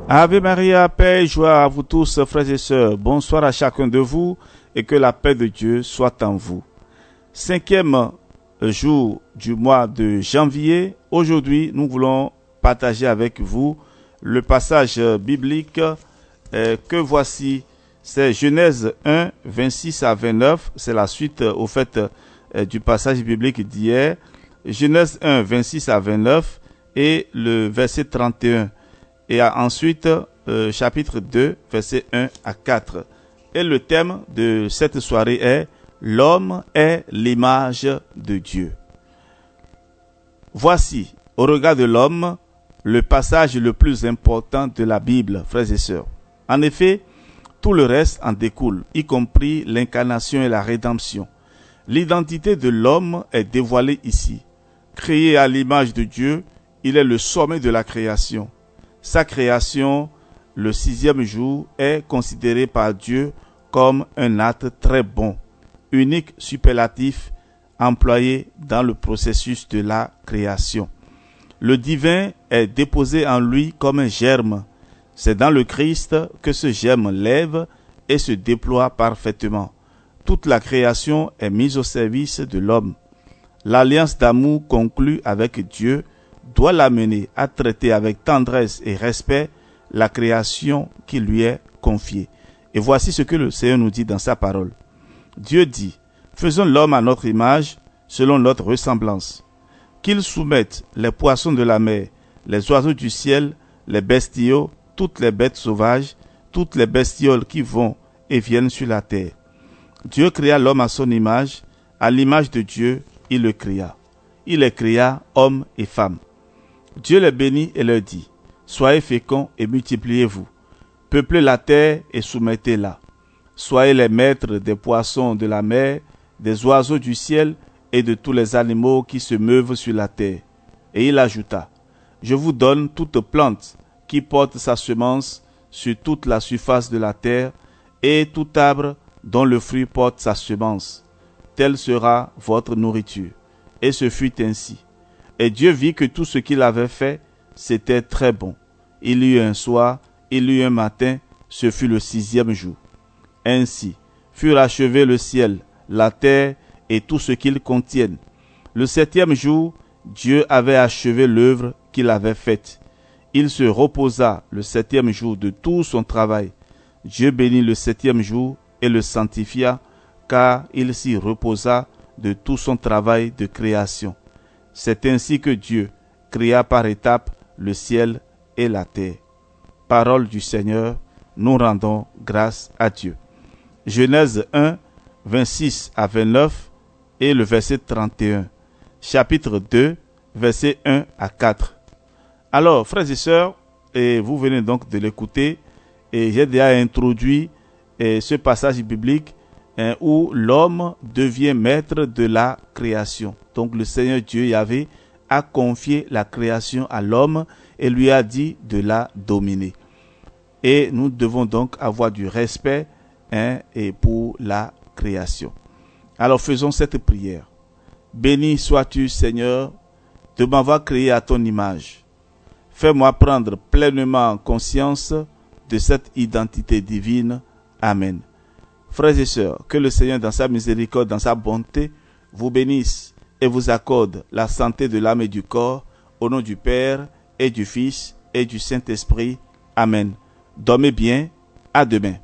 Ave Maria, paix et joie à vous tous, frères et sœurs. Bonsoir à chacun de vous et que la paix de Dieu soit en vous. 5e jour du mois de janvier. Aujourd'hui, nous voulons partager avec vous le passage biblique que voici. C'est Genèse 1, 26 à 29. C'est la suite au fait du passage biblique d'hier. Genèse 1, 26 à 29 et le verset 31. Et ensuite, chapitre 2, verset 1 à 4. Et le thème de cette soirée est « L'homme est l'image de Dieu ». Voici, au regard de l'homme, le passage le plus important de la Bible, frères et sœurs. En effet, tout le reste en découle, y compris l'incarnation et la rédemption. L'identité de l'homme est dévoilée ici. Créé à l'image de Dieu, il est le sommet de la création. Sa création, le 6e jour, est considéré par Dieu comme un acte très bon, unique superlatif employé dans le processus de la création. Le divin est déposé en lui comme un germe. C'est dans le Christ que ce germe lève et se déploie parfaitement. Toute la création est mise au service de l'homme. L'alliance d'amour conclue avec Dieu doit l'amener à traiter avec tendresse et respect la création qui lui est confiée. Et voici ce que le Seigneur nous dit dans sa parole. Dieu dit, faisons l'homme à notre image, selon notre ressemblance. Qu'il soumette les poissons de la mer, les oiseaux du ciel, les bestiaux, toutes les bêtes sauvages, toutes les bestioles qui vont et viennent sur la terre. Dieu créa l'homme à son image, à l'image de Dieu, il le créa. Il les créa hommes et femmes. Dieu les bénit et leur dit, soyez féconds et multipliez-vous. Peuplez la terre et soumettez-la. Soyez les maîtres des poissons de la mer, des oiseaux du ciel et de tous les animaux qui se meuvent sur la terre. Et il ajouta, je vous donne toute plante qui porte sa semence sur toute la surface de la terre et tout arbre dont le fruit porte sa semence. Telle sera votre nourriture. Et ce fut ainsi. Et Dieu vit que tout ce qu'il avait fait, c'était très bon. Il y eut un soir, il y eut un matin, ce fut le 6e jour. Ainsi furent achevés le ciel, la terre et tout ce qu'ils contiennent. Le 7e jour, Dieu avait achevé l'œuvre qu'il avait faite. Il se reposa le 7e jour de tout son travail. Dieu bénit le 7e jour et le sanctifia, car il s'y reposa de tout son travail de création. C'est ainsi que Dieu créa par étapes le ciel et la terre. Parole du Seigneur, nous rendons grâce à Dieu. Genèse 1, 26 à 29 et le verset 31. Chapitre 2, verset 1 à 4. Alors, frères et sœurs, et vous venez donc de l'écouter, et j'ai déjà introduit ce passage biblique où l'homme devient maître de la création. Donc le Seigneur Dieu Yahvé a confié la création à l'homme et lui a dit de la dominer. Et nous devons donc avoir du respect et pour la création. Alors faisons cette prière. Béni sois-tu, Seigneur, de m'avoir créé à ton image. Fais-moi prendre pleinement conscience de cette identité divine. Amen. Frères et sœurs, que le Seigneur dans sa miséricorde, dans sa bonté, vous bénisse et vous accorde la santé de l'âme et du corps, au nom du Père et du Fils et du Saint-Esprit. Amen. Dormez bien, à demain.